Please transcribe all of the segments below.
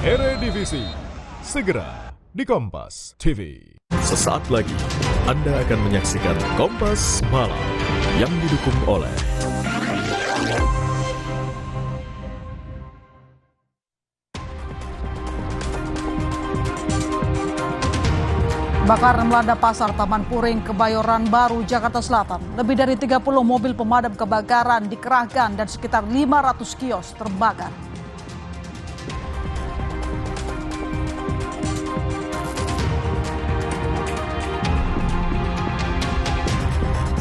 Eredivisie segera di Kompas TV. Sesaat lagi Anda akan menyaksikan Kompas Malam yang didukung oleh Kebakaran melanda pasar Taman Puring, Kebayoran Baru, Jakarta Selatan. Lebih dari 30 mobil pemadam kebakaran dikerahkan dan sekitar 500 kios terbakar.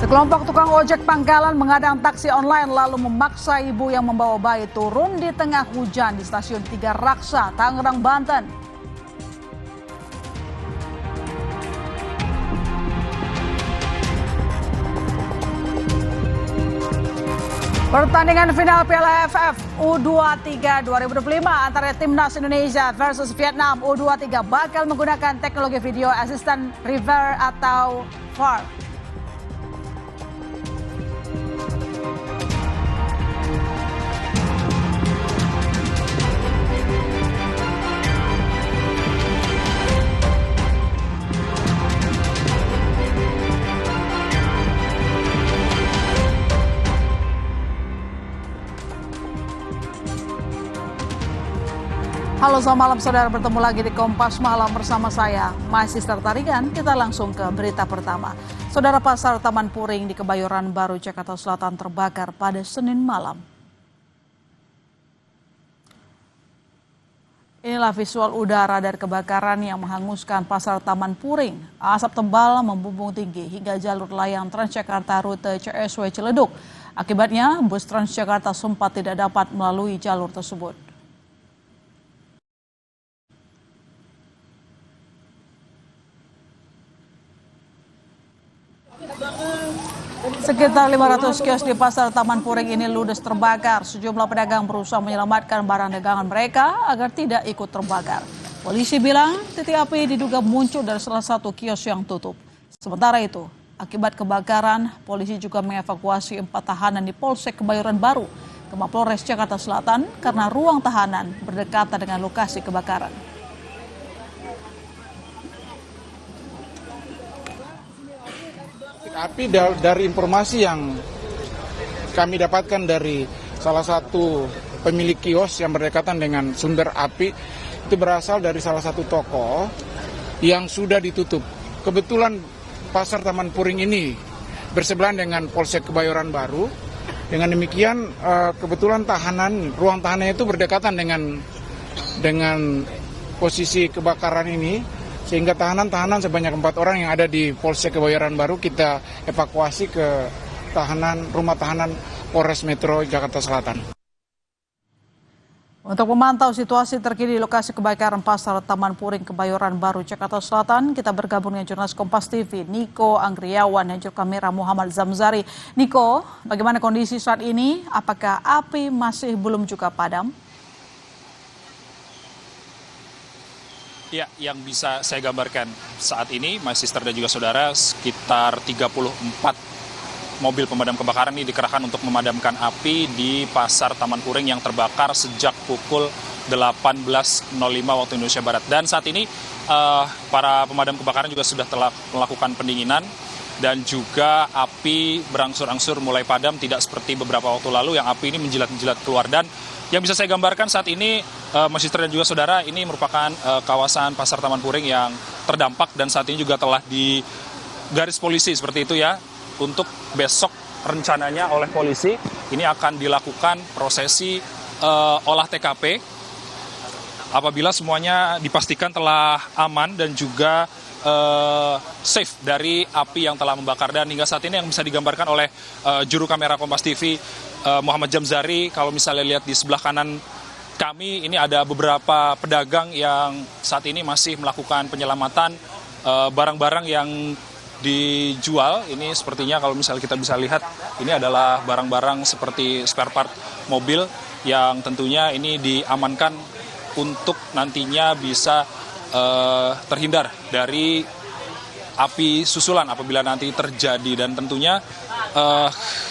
Sekelompok tukang ojek pangkalan mengadang taksi online lalu memaksa ibu yang membawa bayi turun di tengah hujan di stasiun Tiga Raksa, Tangerang, Banten. Pertandingan final Piala AFF U23 2025 antara Timnas Indonesia versus Vietnam U23 bakal menggunakan teknologi video assistant rever atau VAR. Halo, selamat malam saudara, bertemu lagi di Kompas Malam bersama saya, Mahasiswa Tarigan. Kita langsung ke berita pertama. Saudara, pasar Taman Puring di Kebayoran Baru, Jakarta Selatan terbakar pada Senin malam. Inilah visual udara dari kebakaran yang menghanguskan pasar Taman Puring. Asap tebal membumbung tinggi hingga jalur layang Transjakarta rute CSW Ciledug. Akibatnya, bus Transjakarta sempat tidak dapat melalui jalur tersebut. Sekitar 500 kios di pasar Taman Puring ini ludes terbakar. Sejumlah pedagang berusaha menyelamatkan barang dagangan mereka agar tidak ikut terbakar. Polisi bilang titik api diduga muncul dari salah satu kios yang tutup. Sementara itu, akibat kebakaran, polisi juga mengevakuasi 4 tahanan di Polsek Kebayoran Baru ke Mapolres Jakarta Selatan karena ruang tahanan berdekatan dengan lokasi kebakaran. Api dari informasi yang kami dapatkan dari salah satu pemilik kios yang berdekatan dengan sumber api itu berasal dari salah satu toko yang sudah ditutup. Kebetulan pasar Taman Puring ini bersebelahan dengan Polsek Kebayoran Baru. Dengan demikian kebetulan ruang tahanannya itu berdekatan dengan posisi kebakaran ini. Sehingga tahanan sebanyak 4 orang yang ada di Polsek Kebayoran Baru kita evakuasi ke rumah tahanan Polres Metro Jakarta Selatan. Untuk memantau situasi terkini di lokasi kebakaran pasar Taman Puring Kebayoran Baru Jakarta Selatan, kita bergabung dengan jurnalis Kompas TV Niko Anggriawan dan juga kamera Muhammad Zamzari. Niko, bagaimana kondisi saat ini? Apakah api masih belum juga padam? Ya, yang bisa saya gambarkan saat ini, Mas Sister dan juga saudara, sekitar 34 mobil pemadam kebakaran ini dikerahkan untuk memadamkan api di pasar Taman Puring yang terbakar sejak pukul 18.05 waktu Indonesia Barat. Dan saat ini para pemadam kebakaran juga sudah telah melakukan pendinginan dan juga api berangsur-angsur mulai padam, tidak seperti beberapa waktu lalu yang api ini menjilat-jilat keluar. Dan yang bisa saya gambarkan saat ini, Mas Sister dan juga saudara, ini merupakan kawasan pasar Taman Puring yang terdampak dan saat ini juga telah di garis polisi seperti itu ya. Untuk besok rencananya oleh polisi ini akan dilakukan prosesi olah TKP apabila semuanya dipastikan telah aman dan juga safe dari api yang telah membakar. Dan hingga saat ini yang bisa digambarkan oleh juru kamera Kompas TV Muhammad Zamzari, kalau misalnya lihat di sebelah kanan kami, ini ada beberapa pedagang yang saat ini masih melakukan penyelamatan barang-barang yang dijual. Ini sepertinya kalau misalnya kita bisa lihat, ini adalah barang-barang seperti spare part mobil yang tentunya ini diamankan untuk nantinya bisa terhindar dari api susulan apabila nanti terjadi. Dan tentunya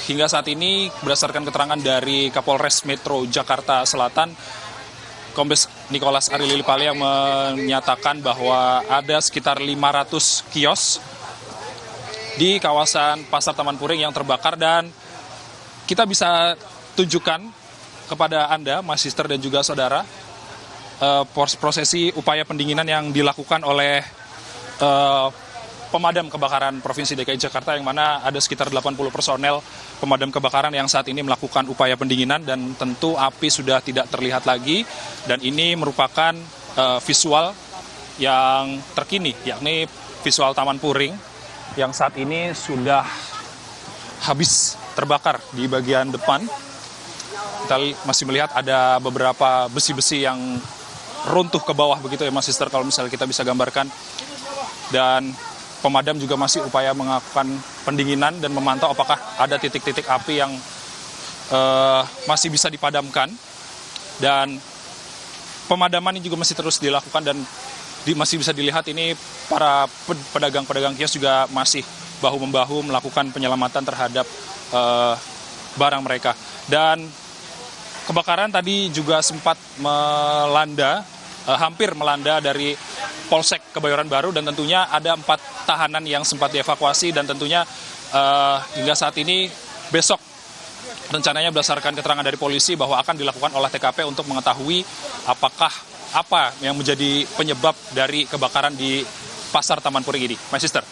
hingga saat ini berdasarkan keterangan dari Kapolres Metro Jakarta Selatan, Kombes Nicholas Ari Lilipali yang menyatakan bahwa ada sekitar 500 kios di kawasan Pasar Taman Puring yang terbakar, dan kita bisa tunjukkan kepada Anda, Mas Sister dan juga saudara, prosesi upaya pendinginan yang dilakukan oleh pemadam kebakaran Provinsi DKI Jakarta, yang mana ada sekitar 80 personel pemadam kebakaran yang saat ini melakukan upaya pendinginan, dan tentu api sudah tidak terlihat lagi. Dan ini merupakan visual yang terkini, yakni visual Taman Puring yang saat ini sudah habis terbakar di bagian depan. Kita masih melihat ada beberapa besi-besi yang runtuh ke bawah begitu ya Mas Sister, kalau misalnya kita bisa gambarkan. Dan pemadam juga masih upaya melakukan pendinginan dan memantau apakah ada titik-titik api yang masih bisa dipadamkan. Dan pemadaman ini juga masih terus dilakukan, dan masih bisa dilihat ini para pedagang-pedagang kios juga masih bahu-membahu melakukan penyelamatan terhadap barang mereka. Dan kebakaran tadi juga sempat hampir melanda dari Polsek Kebayoran Baru, dan tentunya ada 4 tahanan yang sempat dievakuasi, dan tentunya hingga saat ini besok rencananya berdasarkan keterangan dari polisi bahwa akan dilakukan olah TKP untuk mengetahui apa yang menjadi penyebab dari kebakaran di Pasar Taman Puring ini. My Sister.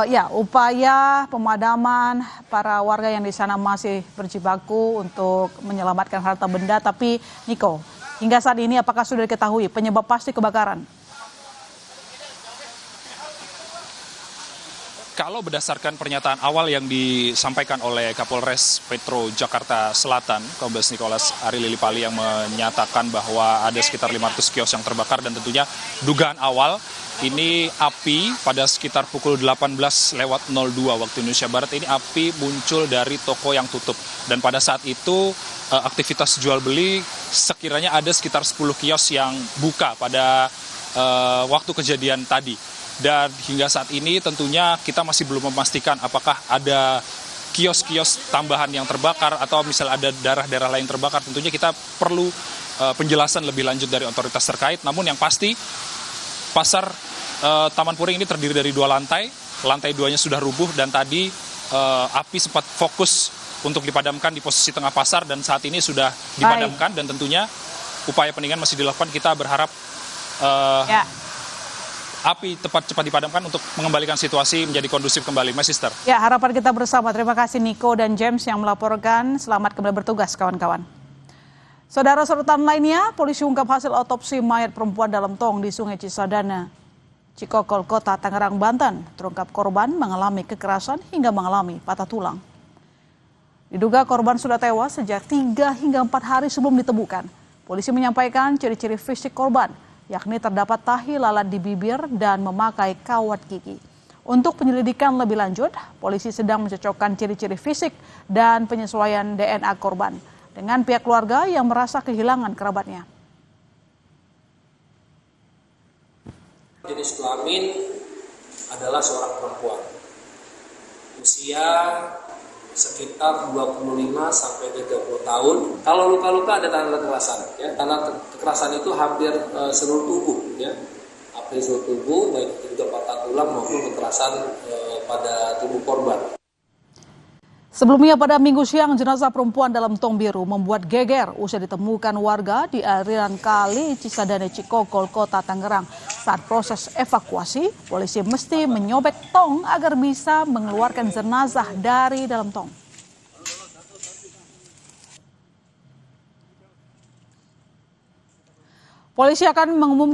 Ya, upaya pemadaman para warga yang di sana masih berjibaku untuk menyelamatkan harta benda. Tapi Niko, hingga saat ini apakah sudah diketahui penyebab pasti kebakaran? Kalau berdasarkan pernyataan awal yang disampaikan oleh Kapolres Metro Jakarta Selatan, Kombes Nicholas Ari Lilipali, yang menyatakan bahwa ada sekitar 500 kios yang terbakar, dan tentunya dugaan awal ini api pada sekitar pukul 18.02 waktu Indonesia Barat, ini api muncul dari toko yang tutup. Dan pada saat itu aktivitas jual beli sekiranya ada sekitar 10 kios yang buka pada waktu kejadian tadi. Dan hingga saat ini tentunya kita masih belum memastikan apakah ada kios-kios tambahan yang terbakar atau misalnya ada daerah-daerah lain terbakar. Tentunya kita perlu penjelasan lebih lanjut dari otoritas terkait. Namun yang pasti Pasar Taman Puring ini terdiri dari 2 lantai. Lantai 2-nya sudah rubuh, dan tadi api sempat fokus untuk dipadamkan di posisi tengah pasar, dan saat ini sudah dipadamkan. Dan tentunya upaya pendinginan masih dilakukan. Kita berharap api cepat dipadamkan untuk mengembalikan situasi menjadi kondusif kembali. My Sister. Ya, harapan kita bersama. Terima kasih Niko dan James yang melaporkan. Selamat kembali bertugas kawan-kawan. Saudara, sorotan lainnya, polisi ungkap hasil otopsi mayat perempuan dalam tong di Sungai Cisadane, Cikokol, Kota Tangerang, Banten. Terungkap korban mengalami kekerasan hingga mengalami patah tulang. Diduga korban sudah tewas sejak 3 hingga 4 hari sebelum ditemukan. Polisi menyampaikan ciri-ciri fisik korban, yakni terdapat tahi lalat di bibir dan memakai kawat gigi. Untuk penyelidikan lebih lanjut, polisi sedang mencocokkan ciri-ciri fisik dan penyesuaian DNA korban dengan pihak keluarga yang merasa kehilangan kerabatnya. Jenis kelamin adalah seorang perempuan. Usia sekitar 25 sampai 30 tahun. Kalau luka-luka ada tanda kekerasan, ya. Tanda kekerasan itu hampir seluruh tubuh, ya. Hampir seluruh tubuh, baik itu juga patah tulang maupun kekerasan pada tubuh korban. Sebelumnya pada Minggu siang, jenazah perempuan dalam tong biru membuat geger usai ditemukan warga di aliran kali Cisadane Cikokol, Kota Tangerang. Saat proses evakuasi, polisi mesti menyobek tong agar bisa mengeluarkan jenazah dari dalam tong. Polisi akan mengumumkan